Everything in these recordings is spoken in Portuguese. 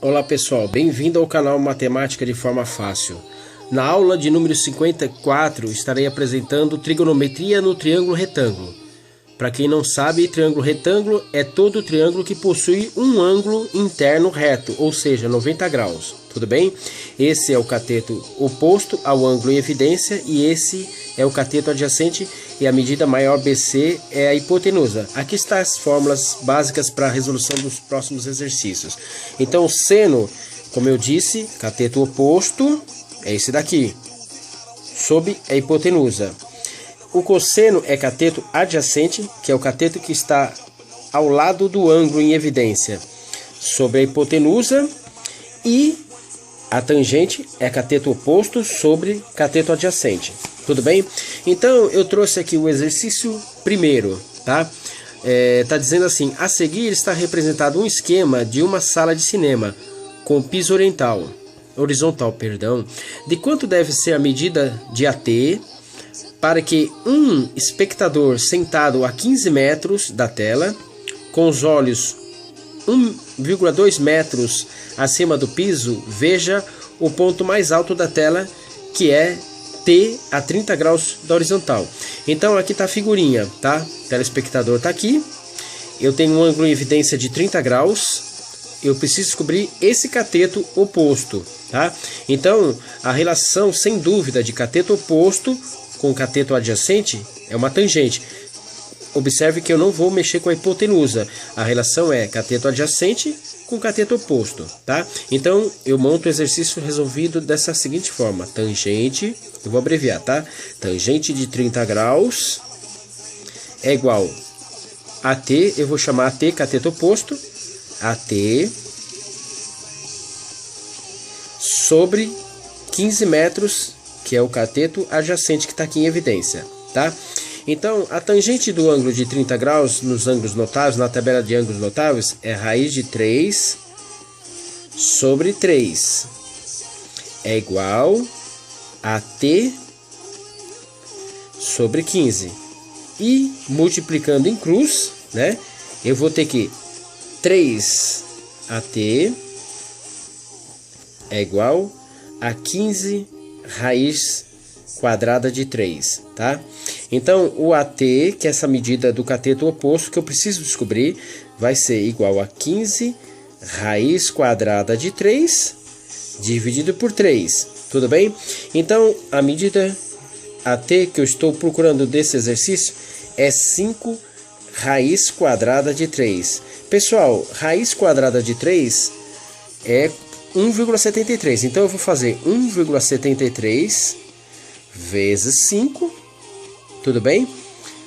Olá pessoal, bem-vindo ao canal Matemática de Forma Fácil. Na aula de número 54 estarei apresentando trigonometria no triângulo retângulo. Para quem não sabe, triângulo retângulo é todo triângulo que possui um ângulo interno reto, ou seja, 90 graus. Tudo bem? Esse é o cateto oposto ao ângulo em evidência e esse é o cateto adjacente e a medida maior BC é a hipotenusa. Aqui estão as fórmulas básicas para a resolução dos próximos exercícios. Então o seno, como eu disse, cateto oposto é esse daqui, sob a hipotenusa. O cosseno é cateto adjacente, que é o cateto que está ao lado do ângulo em evidência, sobre a hipotenusa, e a tangente é cateto oposto sobre cateto adjacente. Tudo bem? Então eu trouxe aqui o exercício primeiro, tá? Tá dizendo assim: a seguir está representado um esquema de uma sala de cinema com piso horizontal, de quanto deve ser a medida de AT para que um espectador sentado a 15 metros da tela, com os olhos 1,2 metros acima do piso, veja o ponto mais alto da tela, que é T a 30 graus da horizontal. Então aqui está a figurinha, tá? O telespectador está aqui, eu tenho um ângulo em evidência de 30 graus, eu preciso descobrir esse cateto oposto, tá? Então a relação, sem dúvida, de cateto oposto com cateto adjacente é uma tangente. Observe que eu não vou mexer com a hipotenusa. A relação é cateto adjacente com cateto oposto, tá? Então eu monto o exercício resolvido dessa seguinte forma: tangente, eu vou abreviar, tá? Tangente de 30 graus é igual a T, eu vou chamar AT cateto oposto, AT sobre 15 metros, que é o cateto adjacente que está aqui em evidência, tá? Então, a tangente do ângulo de 30 graus nos ângulos notáveis, na tabela de ângulos notáveis, é raiz de 3 sobre 3. É igual a T sobre 15. E multiplicando em cruz, né, eu vou ter que 3AT é igual a 15 raiz quadrada de 3, tá? Então o AT, que é essa medida do cateto oposto que eu preciso descobrir, vai ser igual a 15 raiz quadrada de 3 dividido por 3, tudo bem? Então a medida AT que eu estou procurando desse exercício é 5 raiz quadrada de 3. Pessoal, raiz quadrada de 3 é 1,73. Então eu vou fazer 1,73 vezes 5, tudo bem?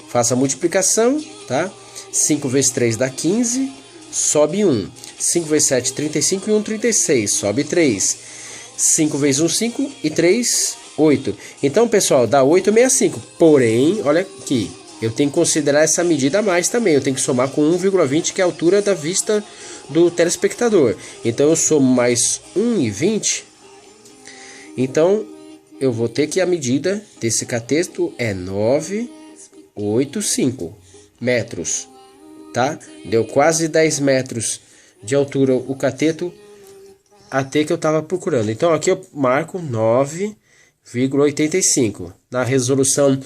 Faça a multiplicação, tá? 5 vezes 3 dá 15, sobe 1. 5 vezes 7, 35 e 1, 36, sobe 3. 5 vezes 1, 5 e 3, 8. Então, pessoal, dá 8,65. Porém, olha aqui, eu tenho que considerar essa medida a mais também. Eu tenho que somar com 1,20, que é a altura da vista do telespectador. Então, eu somo mais 1,20. Então, eu vou ter que a medida desse cateto é 985 metros, tá? Deu quase 10 metros de altura o cateto AT que eu estava procurando. Então aqui eu marco 9,85. Na resolução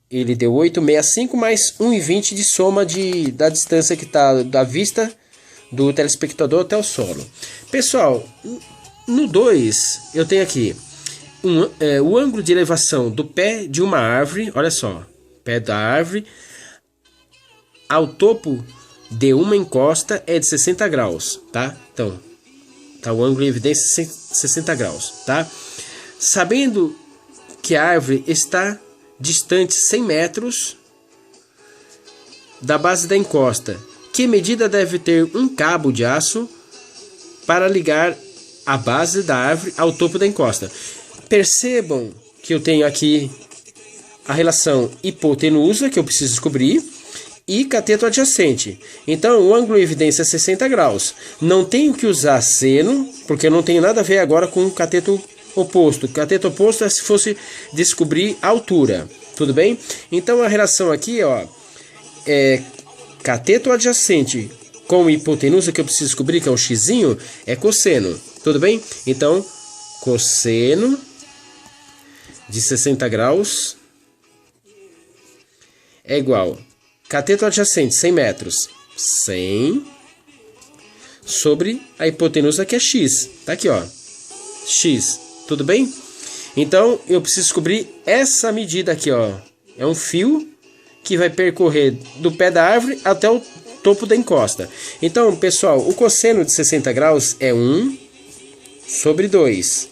ele deu 865 mais 1,20 de soma da distância que está da vista do telespectador até o solo. Pessoal, no 2 eu tenho aqui o ângulo de elevação do pé de uma árvore, olha só, pé da árvore ao topo de uma encosta é de 60 graus, tá? Então, tá o ângulo em evidência 60 graus, tá? Sabendo que a árvore está distante 100 metros da base da encosta, que medida deve ter um cabo de aço para ligar a base da árvore ao topo da encosta? Percebam que eu tenho aqui a relação hipotenusa, que eu preciso descobrir, e cateto adjacente. Então, o ângulo em evidência é 60 graus. Não tenho que usar seno, porque não tem nada a ver agora com o cateto oposto. Cateto oposto é se fosse descobrir a altura. Tudo bem? Então, a relação aqui, ó, é cateto adjacente com hipotenusa, que eu preciso descobrir, que é um xzinho, é cosseno. Tudo bem? Então, cosseno de 60 graus é igual cateto adjacente, 100 metros, 100 sobre a hipotenusa, que é x. Tá aqui, ó, x. Tudo bem? Então, eu preciso descobrir essa medida aqui, ó. É um fio que vai percorrer do pé da árvore até o topo da encosta. Então, pessoal, o cosseno de 60 graus é 1 sobre 2.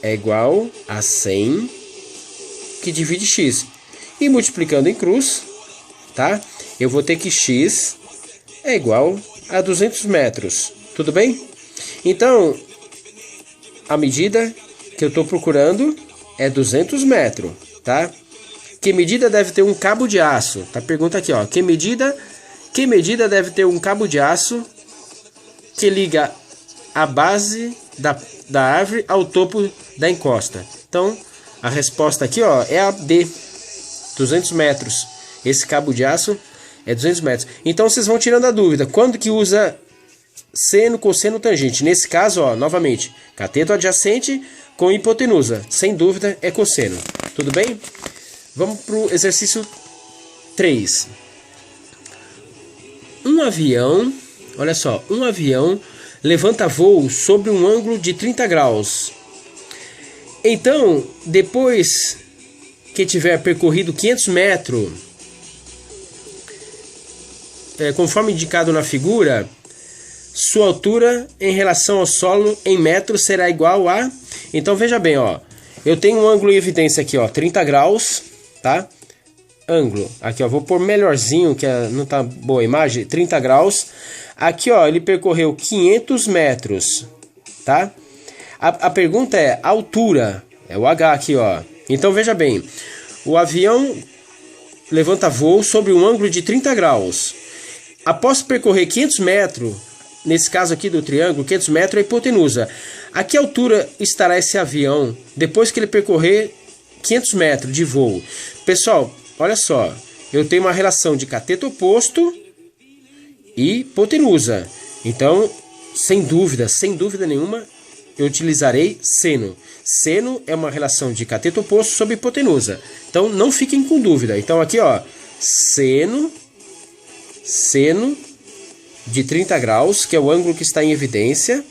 É igual a 100, que divide x. E multiplicando em cruz, tá? Eu vou ter que x é igual a 200 metros. Tudo bem? Então, a medida que eu estou procurando é 200 metros, tá? Que medida deve ter um cabo de aço? Tá? Pergunta aqui, ó. Que medida deve ter um cabo de aço que liga a base da árvore ao topo da encosta? Então, a resposta aqui, ó, é a D, 200 metros. Esse cabo de aço é 200 metros. Então, vocês vão tirando a dúvida. Quando que usa seno, cosseno, tangente? Nesse caso, ó, novamente, cateto adjacente com hipotenusa. Sem dúvida, é cosseno. Tudo bem? Vamos para o exercício 3. Um avião, olha só, um avião levanta voo sobre um ângulo de 30 graus. Então, depois que tiver percorrido 500 metros, conforme indicado na figura, sua altura em relação ao solo em metros será igual a... Então, veja bem, ó, eu tenho um ângulo em evidência aqui, ó, 30 graus, tá? Ângulo, aqui, ó, vou pôr melhorzinho, que não tá boa a imagem, 30 graus. Aqui, ó, ele percorreu 500 metros, tá? A pergunta é a altura, é o H aqui, ó. Então, veja bem, o avião levanta voo sobre um ângulo de 30 graus. Após percorrer 500 metros, nesse caso aqui do triângulo, 500 metros é a hipotenusa. A que altura estará esse avião depois que ele percorrer 500 metros de voo? Pessoal, olha só, eu tenho uma relação de cateto oposto e hipotenusa. Então, sem dúvida nenhuma, eu utilizarei seno. Seno é uma relação de cateto oposto sobre hipotenusa. Então, não fiquem com dúvida. Então, aqui, ó, seno de 30 graus, que é o ângulo que está em evidência,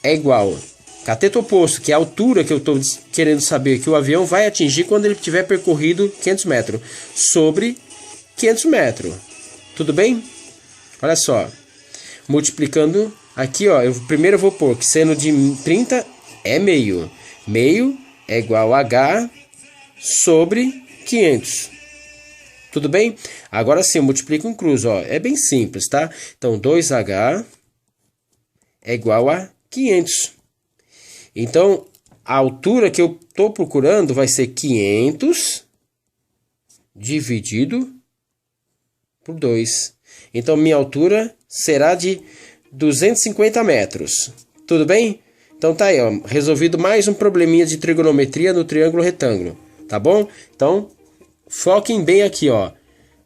é igual cateto oposto, que é a altura que eu estou querendo saber que o avião vai atingir quando ele tiver percorrido 500 metros, sobre 500 metros. Tudo bem? Olha só. Multiplicando aqui, ó, primeiro eu vou pôr que seno de 30 é meio. Meio é igual a H sobre 500. Tudo bem? Agora sim, eu multiplico em cruz, ó. É bem simples, tá? Então, 2H é igual a 500. Então, a altura que eu estou procurando vai ser 500 dividido por 2. Então, minha altura será de 250 metros. Tudo bem? Então, tá aí, ó. Resolvido mais um probleminha de trigonometria no triângulo retângulo. Tá bom? Então, foquem bem aqui, ó.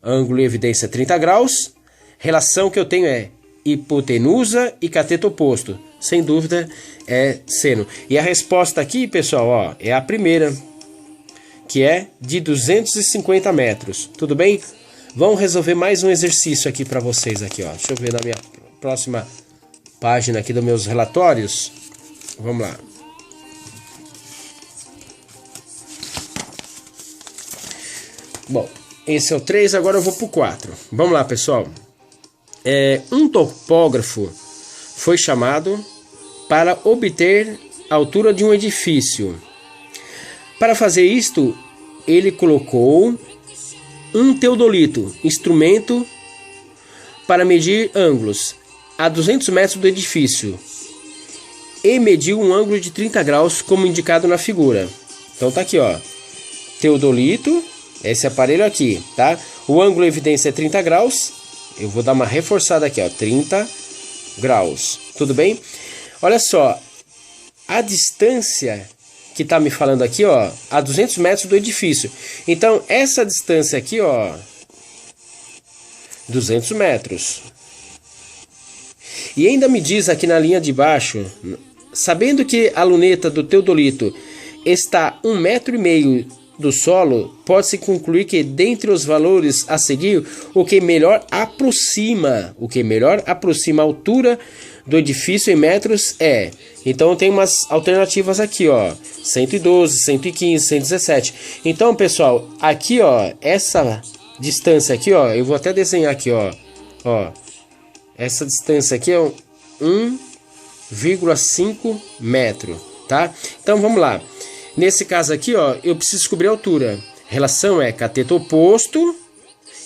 Ângulo em evidência 30 graus. Relação que eu tenho é hipotenusa e cateto oposto. Sem dúvida é seno. E a resposta aqui, pessoal, ó, é a primeira, que é de 250 metros. Tudo bem? Vamos resolver mais um exercício aqui para vocês aqui, ó. Deixa eu ver na minha próxima página aqui dos meus relatórios. Vamos lá. Bom, esse é o 3, agora eu vou para o 4. Vamos lá, pessoal. Um topógrafo foi chamado para obter a altura de um edifício. Para fazer isto, ele colocou um teodolito, instrumento para medir ângulos, a 200 metros do edifício, e mediu um ângulo de 30 graus, como indicado na figura. Então tá aqui, ó, teodolito, esse aparelho aqui, tá? O ângulo em evidência é 30 graus. Eu vou dar uma reforçada aqui, ó, 30 graus. Tudo bem? Olha só, a distância que tá me falando aqui, ó, a 200 metros do edifício. Então, essa distância aqui, ó, 200 metros. E ainda me diz aqui na linha de baixo, sabendo que a luneta do teodolito está 1,5 m do solo, pode-se concluir que dentre os valores a seguir, o que melhor aproxima a altura do edifício em metros é. Então tem umas alternativas aqui, ó, 112, 115, 117. Então, pessoal, aqui, ó, essa distância aqui, ó, eu vou até desenhar aqui, ó, essa distância aqui é 1,5 metro, tá? Então vamos lá. Nesse caso aqui, ó, eu preciso descobrir a altura. Relação é cateto oposto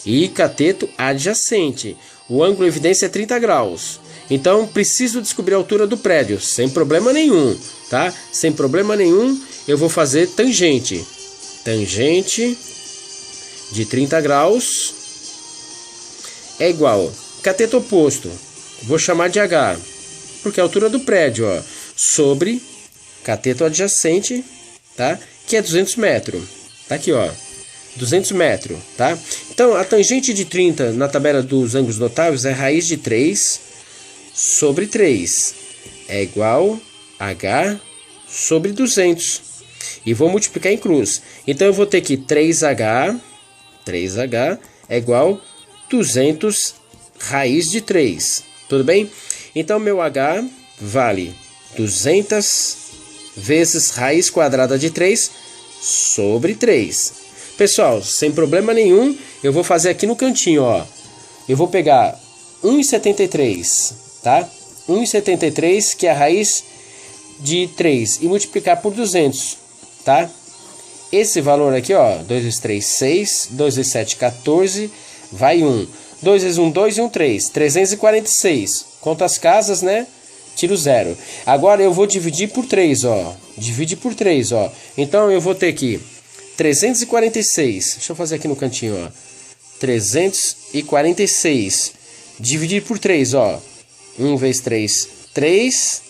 e cateto adjacente. O ângulo de evidência é 30 graus. Então preciso descobrir a altura do prédio, sem problema nenhum, tá? Sem problema nenhum, eu vou fazer tangente. Tangente de 30 graus é igual cateto oposto. Vou chamar de H, porque é a altura do prédio, ó, sobre cateto adjacente, tá? Que é 200 metros. Tá aqui, ó, 200 metros, tá? Então, a tangente de 30 na tabela dos ângulos notáveis é raiz de 3 sobre 3. É igual a H sobre 200. E vou multiplicar em cruz. Então, eu vou ter que 3H é igual a 200 raiz de 3. Tudo bem? Então, meu H vale 200 vezes raiz quadrada de 3 sobre 3. Pessoal, sem problema nenhum, eu vou fazer aqui no cantinho, ó. Eu vou pegar 1,73, tá? 1,73, que é a raiz de 3, e multiplicar por 200, tá? Esse valor aqui, ó, 2 vezes 3, 6, 2 vezes 7, 14, vai 1. 2 vezes 1, 2 e 1, 3. 346. Conta as casas, né? Tiro 0. Agora eu vou dividir por 3, ó. Divide por 3, ó. Então eu vou ter aqui 346. Deixa eu fazer aqui no cantinho, ó. 346. Dividir por 3, ó. 1 vezes 3, 3.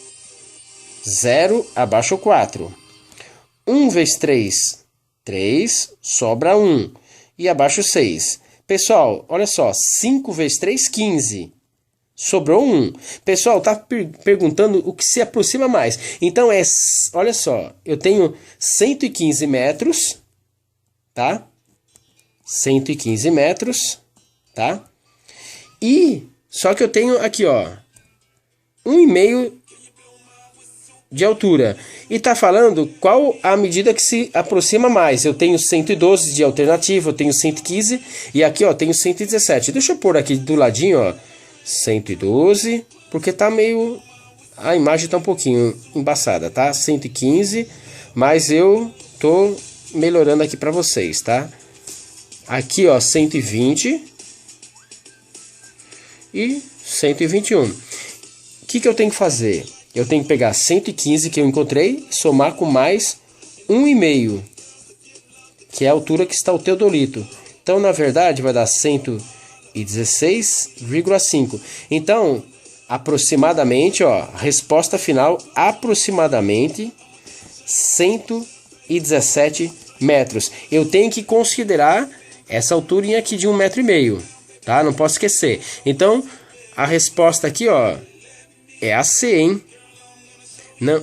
0, abaixo 4. 1 vezes 3, 3. Sobra 1. E abaixo 6. Pessoal, olha só, 5 vezes 3, 15. Sobrou 1. Pessoal, tá perguntando o que se aproxima mais. Então, olha só, eu tenho 115 metros, tá? 115 metros, tá? E, só que eu tenho aqui, ó, 1,5 de altura. E tá falando qual a medida que se aproxima mais. Eu tenho 112 de alternativa, eu tenho 115 e aqui, ó, tenho 117. Deixa eu pôr aqui do ladinho, ó, 112, porque tá meio... a imagem tá um pouquinho embaçada, tá? 115, mas eu tô melhorando aqui para vocês, tá? Aqui, ó, 120 e 121. O que eu tenho que fazer? Eu tenho que pegar 115 que eu encontrei, somar com mais 1,5, que é a altura que está o teodolito. Então, na verdade, vai dar 116,5. Então, aproximadamente, ó, resposta final, aproximadamente 117 metros. Eu tenho que considerar essa altura aqui de 1,5 m, tá? Não posso esquecer. Então, a resposta aqui, ó, é a C, hein?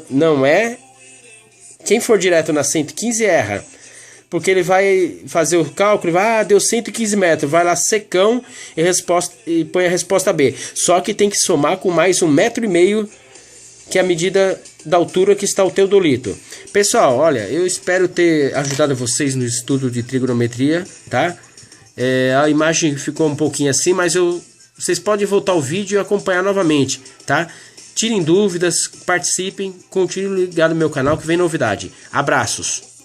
Não é... Quem for direto na 115 erra. Porque ele vai fazer o cálculo e vai... deu 115 metros. Vai lá secão e põe a resposta B. Só que tem que somar com mais 1,5 m, que é a medida da altura que está o teodolito. Pessoal, olha, eu espero ter ajudado vocês no estudo de trigonometria, tá? A imagem ficou um pouquinho assim, mas vocês podem voltar ao vídeo e acompanhar novamente, tá? Tirem dúvidas, participem, continuem ligados no meu canal que vem novidade. Abraços!